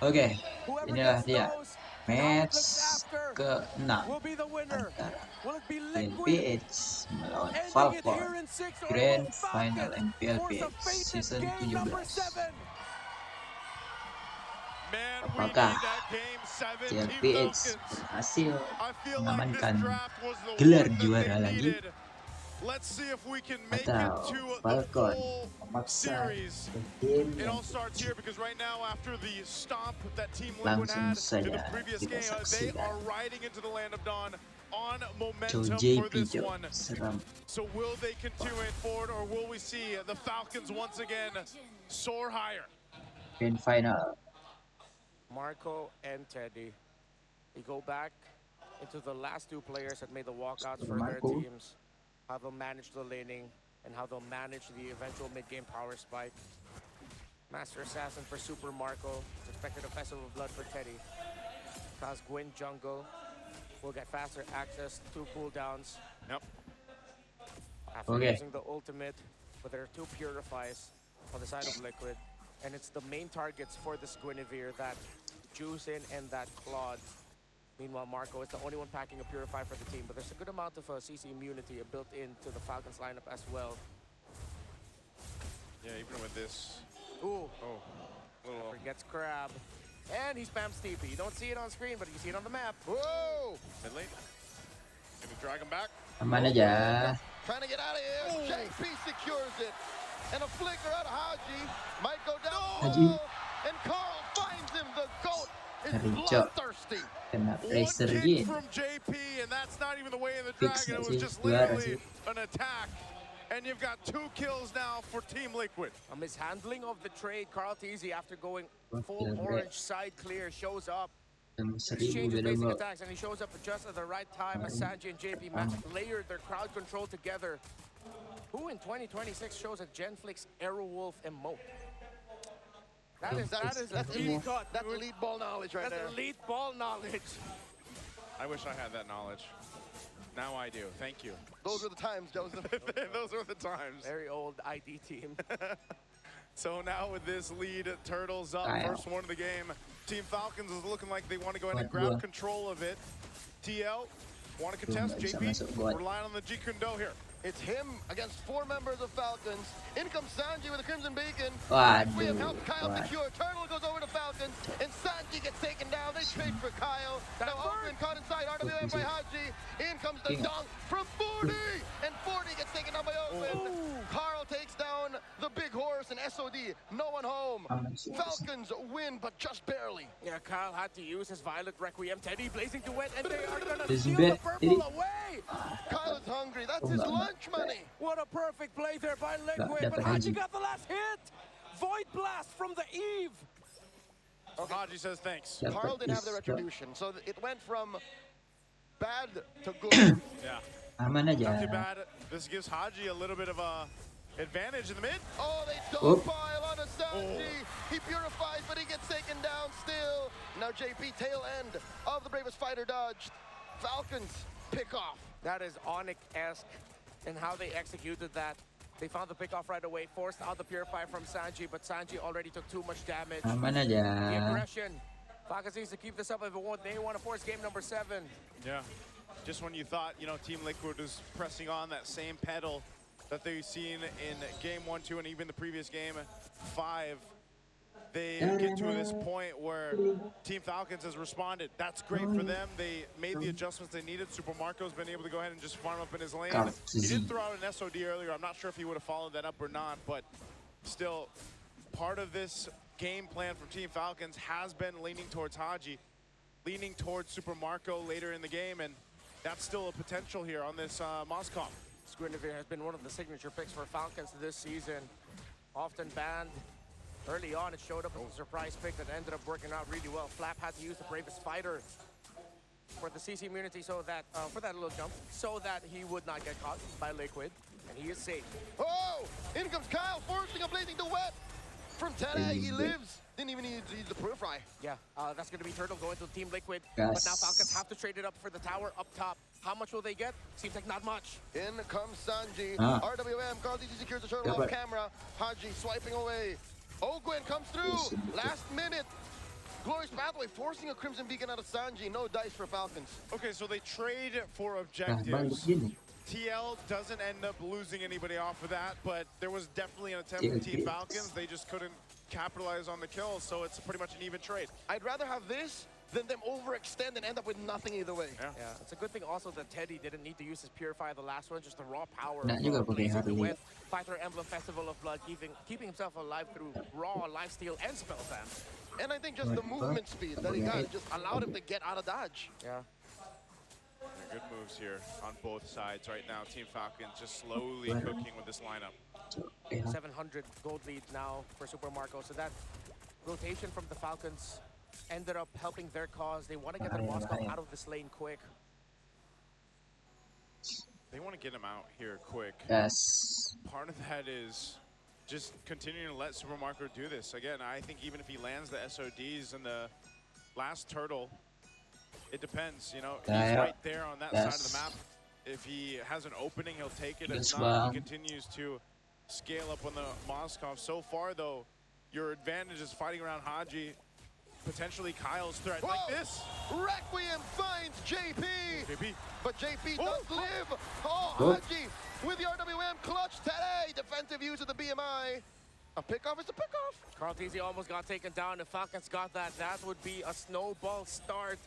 Oke, Whoever inilah gets dia those, how it match looks after ke-6 will be the winner. antara Will it be Liquid PH melawan ending it Falcon here in 6, or will Grand Final Falcons MPL force a PH fated Season game number 17. 7? Man, we Apakah need that game 7. Team CLPH Falcons, berhasil I feel like this mengamankan draft was the gelar one that they juara lagi, needed. Let's see if we can make it atau to the Falcon full memaksa series. game It yang all starts here because right now, after the stomp that Team Liquid langsung had in the saja previous kita game, they saksikan. are riding into the land of dawn on Joe momentum for JP this Joe one. seram. So will they continue it forward, or will we see the Falcons once again soar higher? Grand Final. Marco and Teddy. We go back into the last two players that made the walkouts for their Marco. teams, how they'll manage the laning, and how they'll manage the eventual mid-game power spike. Master Assassin for Super Marco, expected a Festival of Blood for Teddy. Cause Gwyn jungle will get faster access to cooldowns. Yep. After using the ultimate, but there are two purifies on the side of Liquid. And it's the main targets for this Guinevere, that Juicin and that Claude. Meanwhile, Marco is the only one packing a Purify for the team, but there's a good amount of CC immunity built into the Falcons lineup as well. Yeah, even with this. Ooh. Oh. Little. Forgets Crab. And he spams TP. You don't see it on screen, but you see it on the map. Whoa! Mid lane. Gonna drag him back. Aman aja. Trying to get out of here. JP secures it. And a flicker out of Haji. Might go down. Haji. And Carl finds him. The GOAT is Rico. bloodthirsty. Kena One pressure kick game. from JP, and that's not even the way of the Fix dragon. It nggak was sih? just Juara literally sih. an attack. And you've got 2 kills now for Team Liquid. A mishandling of the trade. Carl Teasy, after going full Gila, orange side clear, shows up. Yang 1000 Exchanges beda basic bro. attacks, and he shows up just at the right time as Sanji and JP layered their crowd control together. Who in 2026 shows a Genflix Arrowwolf emote? That's elite cut. That's elite ball knowledge right there. That's elite ball knowledge. I wish I had that knowledge. Now I do. Thank you. Those were the times, Joseph. Those were the times. Very old ID team. So now with this lead, Turtles up, first one of the game. Team Falcons is looking like they want to go ahead and grab control of it. TL, want to contest? JP, relying on the G Kundo here. It's him against 4 members of Falcons. In comes Sanji with a Crimson Beacon. We have helped Kyle secure. Turtle goes over to Falcons, and Sanji gets taken down. They trade for Kyle. Now Open caught inside RWM by Haji. In comes the dunk from 40, and 40 gets taken down by Open. Carl takes down the big horse and SOD. No one home. Falcons win, but just barely. Yeah, Kyle had to use his Violet Requiem. Teddy blazing to win, and they are going to steal the purple away. Kyle is hungry. That's his lunch money. What a perfect play there by Liquid, but Haji got the last hit. Void Blast from the Eve. Okay. Haji says thanks. Carl didn't have the retribution, so it went from bad to good. Yeah. Aman aja. Not too bad. This gives Haji a little bit of a advantage in the mid. Oh, they don't pile on a Sanji. He purifies, but he gets taken down still. Now JP, tail end of the bravest fighter dodged. Falcons pick off. That is Onyx-esque in how they executed that. They found the pick-off right away, forced out the Purify from Sanji, but Sanji already took too much damage. Aman aja. The aggression. Falcons needs to keep this up if they want to force game number 7. Yeah. Just when you thought, you know, Team Liquid was pressing on that same pedal that they've seen in game 1, 2, and even the previous game 5, they get to this point where Team Falcons has responded. That's great for them. They made the adjustments they needed. Super Marco's been able to go ahead and just farm up in his lane. He did throw out an SOD earlier. I'm not sure if he would have followed that up or not, but still, part of this game plan from Team Falcons has been leaning towards Haji, leaning towards Super Marco later in the game, and that's still a potential here on this Moscow. Guinevere has been one of the signature picks for Falcons this season. Often banned. Early on, it showed up as a surprise pick that ended up working out really well. Flap had to use the bravest fighter for the CC immunity, so that for that little jump, so that he would not get caught by Liquid, and he is safe. Oh! In comes Kyle, forcing a blazing duet from Tada. He lives. Didn't even need the Purify. Yeah, that's going to be Turtle going to Team Liquid. Yes. But now Falcons have to trade it up for the tower up top. How much will they get? Seems like not much. In comes Sanji. RWM, Carl DG secures the Turtle off camera. Haji swiping away. Ogwen comes through. Last minute. Glorious pathway, forcing a Crimson Beacon out of Sanji. No dice for Falcons. Okay, so they trade for Nah, balik objectives. gini. TL doesn't end up losing anybody off of that, but there was definitely an attempt from Team Falcons. They just couldn't capitalize on the kill, so it's pretty much an even trade. I'd rather have this than them overextend and end up with nothing either way. Yeah. Yeah, it's a good thing also that Teddy didn't need to use his Purify the last one, just the raw power Nah, of juga pakai blazing the Harley. wind, Fighter Emblem Festival of Blood, keeping himself alive through raw lifesteal and spell spam. And I think just the movement speed that he got just allowed him to get out of dodge. Yeah. Good moves here on both sides right now. Team Falcons just slowly cooking with this lineup. 700 gold lead now for Super Marco. So that rotation from the Falcons ended up helping their cause. They want to get their Moscow out of this lane quick. They want to get him out here quick. Yes. Part of that is just continuing to let Super Marco do this. Again, I think even if he lands the SODs in the last turtle, it depends, you know, he's right there on that side of the map. If he has an opening, he'll take it. If not, he continues to scale up on the Moskov. So far, though, your advantage is fighting around Haji, potentially Kyle's threat. Whoa! Like this. Requiem finds JP. JP. But JP does live. Oh, Haji with the RWM clutch today. Defensive use of the BMI. A pickoff is a pickoff. Carl Tizzy almost got taken down. If Falcons got that, that would be a snowball start.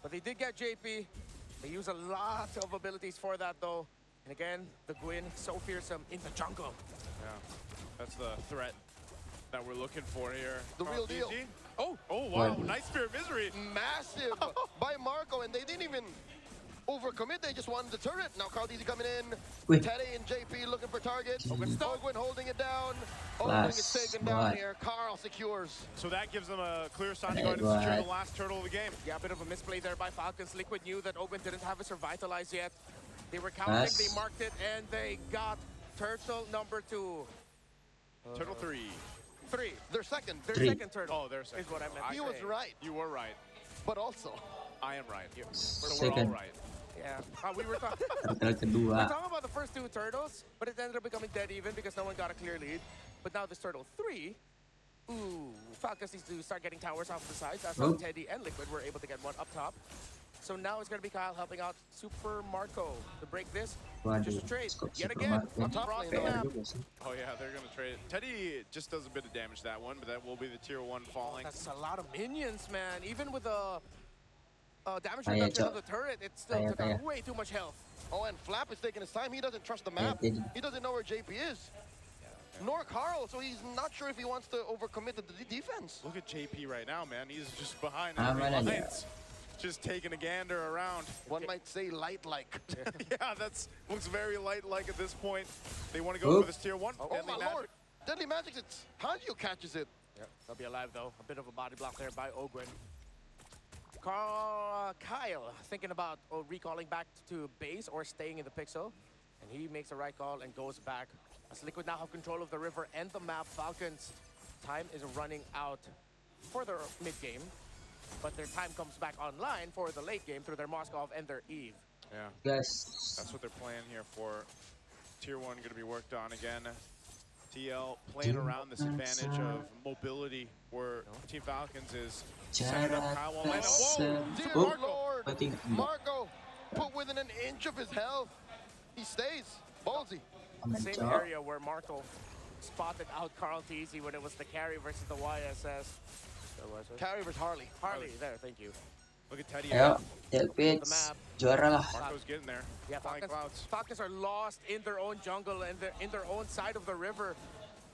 But they did get JP. They use a lot of abilities for that, though. And again, the Gwyn, so fearsome in the jungle. Yeah, that's the threat that we're looking for here. The real deal. Oh, wow, nice Spear of Misery. Massive by Marco, and they didn't even overcommit. They just wanted the turret. Now Carl Dizzy coming in. Teddy and JP looking for targets. Ogwyn holding it down. Ogwyn gets taken down here. Carl secures. So that gives them a clear sign to go ahead and secure the last turtle of the game. Yeah, a bit of a misplay there by Falcons. Liquid knew that Ogwyn didn't have his revitalize yet. They were counting, they marked it, and they got turtle number 2. Turtle 3. Their second. Second turtle. Oh, their second. Is what I meant. He was right. You were right. But also, I am right. So we're all Second. right. Yeah, we were talking. Turtle kedua. We're talking about the first 2 turtles, but it ended up becoming dead even because no one got a clear lead. But now this turtle 3, Falcons needs to start getting towers off the sides. That's how Teddy and Liquid were able to get one up top. So now it's going to be Kyle helping out Super Marco to break this. Just a trade. Yet again, on top of the map. Oh yeah, they're going to trade it. Teddy just does a bit of damage to that one, but that will be the tier 1 falling. That's a lot of minions, man. Even with the damage reduction of the turret, it still took out way too much health. Oh, and Flap is taking his time. He doesn't trust the map. He doesn't know where JP is. Nor Carl, so he's not sure if he wants to overcommit to the defense. Look at JP right now, man. He's just behind Aman aja. lines. Just taking a gander around. One might say light-like. Yeah, looks very light-like at this point. They want to go for this tier 1. Oh my lord. Deadly Magic, it's Hanji who catches it. Yep, they'll be alive though. A bit of a body block there by Ogwyn. Kyle thinking about recalling back to base or staying in the pixel. And he makes the right call and goes back. As Liquid now have control of the river and the map, Falcons' time is running out for their mid-game. But their time comes back online for the late game through their Moskov and their Eve. Yeah. Yes. That's what they're playing here for. Tier 1 going to be worked on again. TL playing around this advantage of mobility where Team Falcons is setting up Kyle on line. Whoa! Dear Lord! Marco put within an inch of his health. He stays. Ballsy. Same area where Marco spotted out Carl Tizzy when it was the carry versus the YSS. Carry versus Harley. Harley, there, thank you. Look at Teddy. Ayo, Delpits. Juara lah. Marco's getting there. Yeah, Falcons are lost in their own jungle and in their own side of the river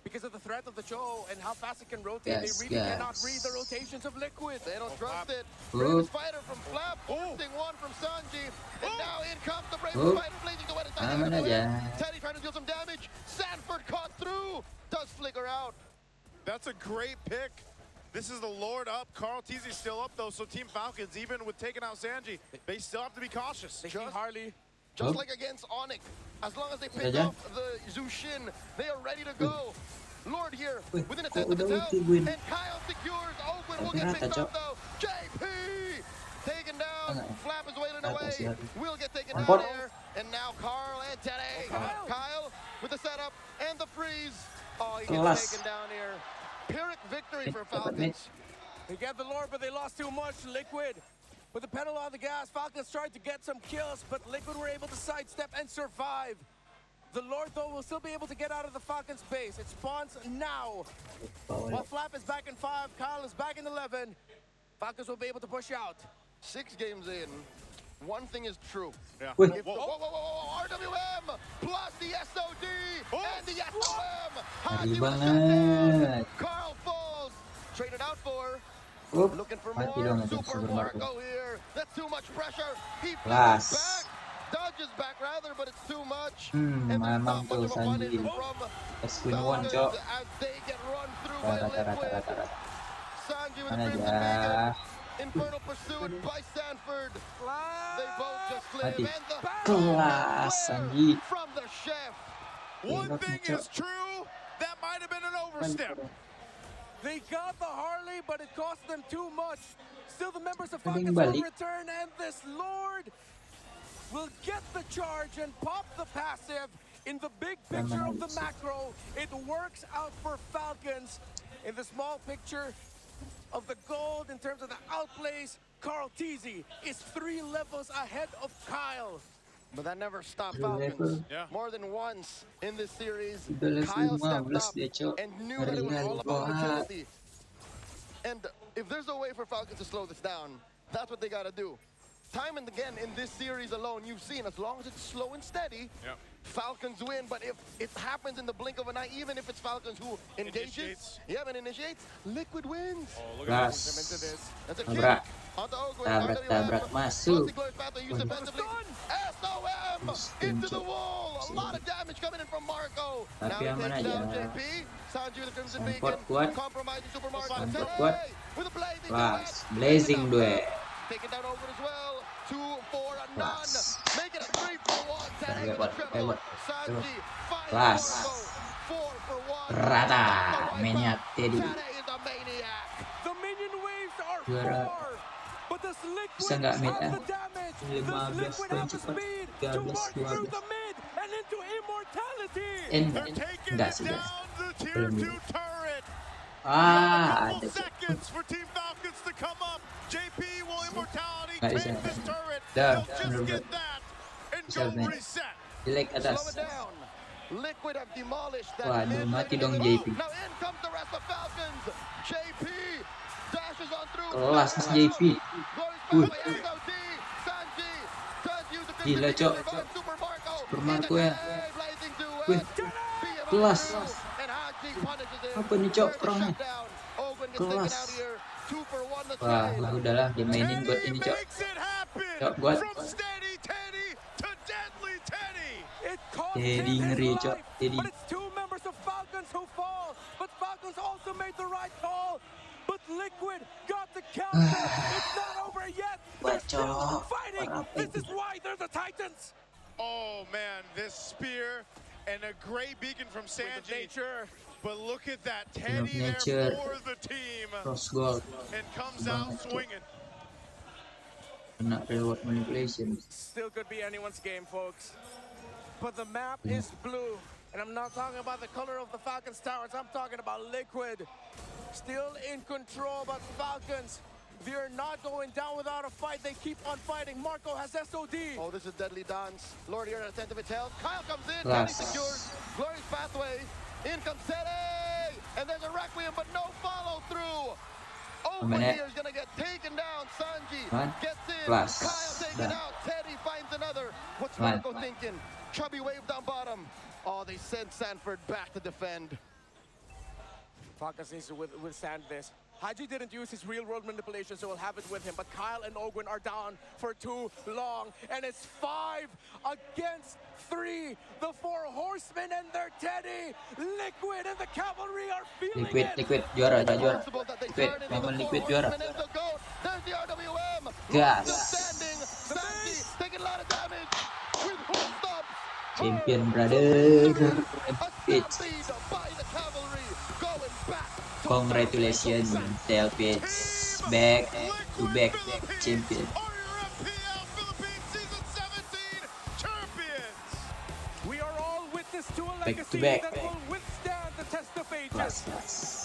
because of the threat of the Cho and how fast it can rotate. They really cannot read the rotations of Liquid. They don't trust it. Bravest Fighter from Flap, forcing one from Sanji. And now in comes the Bravest Fighter, blazing the way Aman aja. Teddy trying to deal some damage. Sanford caught through. Does flicker out. That's a great pick. This is the Lord up. Carl Tizzy's still up, though, so Team Falcons, even with taking out Sanji, they still have to be cautious. They see Harley. Just like against Onyx. As long as they pick off the Zushin, they are ready to go. Lord here, within a tenth of his health. And Kyle secures. Ogwyn will get picked off, though. JP! Taken down. Flap is wailing away. Will get taken down here. And now Carl and Teddy. Kyle with the setup and the freeze. Oh, he gets taken down here. Pyrrhic victory for Falcons. They get the Lord, but they lost too much. Liquid with the pedal on the gas. Falcons tried to get some kills, but Liquid were able to sidestep and survive. The Lord, though, will still be able to get out of the Falcons' base. It spawns now. While Flap is back in 5, Kyle is back in 11. Falcons will be able to push out. 6 games in, one thing is true. Yeah. Wait. RWM plus the SOD and the SOM. Ngeri banget. Carl falls. Traded out for. Up, Looking for mati more. dong itu Super Super Marco. Marco here. That's too much pressure. He Kelas. flips back. Dodges back rather, but it's too much. And there's Mamam not tuh much of a Sanji. punish from Queen 1, Cok. as they get run through by Liquid. Rata. Sanji with the Mana Crimson aja. Beacon. Infernal pursued by Sanford. They both just live. Mati. And the Kelas, Sanji. from the chef. One thing is true, that might have been an overstep. They got the Harley, but it cost them too much. Still, the members of Mending Falcons will balik. return, and this Lord will get the charge and pop the passive. In the big picture of the macro, it works out for Falcons. In the small picture of the gold, in terms of the outplays, Carl Teasy is 3 levels ahead of Kyle. But that never stopped Level. Falcons. Yeah. More than once in this series, Udah Kyle level stepped 15 up dia, Cok. and knew that it was Ngeri all kali, about Cok. utility. And if there's a way for Falcons to slow this down, that's what they got to do. Time and again in this series alone, you've seen as long as it's slow and steady, Yep. Falcons win. But if it happens in the blink of an eye, even if it's Falcons who engages, Initiates. initiates, Liquid wins. Oh, look at Kelas. them into this. That's a Tabrak. kick onto Ogo. Tabrak masuk. SOM into the wall. A lot of damage coming in from Marco. Tapi Now he aman takes down aja. JP. Sanji with the Crimson Support Beacon. kuat. Compromising Super Marco. Support Hey, kuat. with a blazing Kelas. duet. Blazing duet. Taking down over as well. 2 for a none. Kelas. Make it a 3 for 1. Tag with Lewat, the triple. lewat. Sanji. 5 Kelas. Marco. 4 for 1. Rata. Maniac Teddy. Tade is a maniac. The minion waves are Juara. far, but does Bisa Liquid nggak have mid, the damage? Does 15 Liquid poin have the cepat. speed to 13, march through 12. the mid and into immortality? They're taking Enggak it sih, guys. down the tier Belum 2 dulu. turret. Ah, A ada couple Cok. seconds for Team Falcons to come up. JP will immortality Nggak take bisa. this turret. Dah, They'll just bener-bener. get that and Bisa, go men. reset. Jelek Slow atas. it down. Liquid have demolished that. Waduh, mid mati lane dong of the JP. move. Now in comes the rest of Falcons. JP dashes on through. Kelas mas JP. Glory's back by SOD. Sanji does use the Gila, Crimson Cok. Beacon, but Super Marco. Super Marco ya. Blazing Wih, duet. kelas. And Haji punishes him. Apa nih, Cok, There's the perangnya? shutdown. Ogun gets Kelas. taken out here. 2 for 1 the Wah, trade. udahlah dimainin buat Teddy ini, Cok. makes it happen. Cok, buat. From steady Teddy to deadly Teddy. It cost Teddy him ngeri, his Cok. life, Teddy. but it's 2 members of Falcons who fall. But Falcons also made the right call. But Liquid got the counter. It's not over yet. They're still Bacok. fighting. Parah This itu. is why they're the Titans. Oh man, this spear and a great beacon from With Sanji. nature. But look at that Queen of Teddy there Nature. for the team Cross gold. and comes out Banget, Cok. swinging. Kena reward manipulation. Still could be anyone's game, folks. But the map is blue. And I'm not talking about the color of the Falcons towers. I'm talking about Liquid. Still in control, but Falcons, they're not going down without a fight. They keep on fighting. Marco has SOD. Oh, this is deadly dance. Lord here at attentive its health. Kyle comes in. Kelas. Teddy secures. Glory's pathway. In comes Teddy. And there's a Requiem, but no follow through. Open Minute. here is going to get taken down. Sanji Man. gets in. Kelas. Kyle taken Dah. out. Teddy finds another. What's Man. Marco thinking? Chubby wave down bottom. Oh, they send Sanford back to defend. Falcons needs to withstand this. Haji didn't use his real-world manipulation, so he'll have it with him. But Kyle and Ogwin are down for too long. And it's 5 against 3. The 4 horsemen and their Teddy. Liquid and the cavalry are feeling Liquid, it. Liquid juara, juara. Possible that they Liquid, turn into memang the Liquid four juara. horsemen and the goat. There's the RWM. Gas. Still standing. Sanji taking a lot of damage with hook stops. Champion brother. A Pitch. stampede by the cavalry going back to Congratulations, Telpage. Back to back champion. Are your MPL Philippines Season 17 champions? We are all witness to a Back to legacy back. that will withstand the test of ages. Kelas, kelas.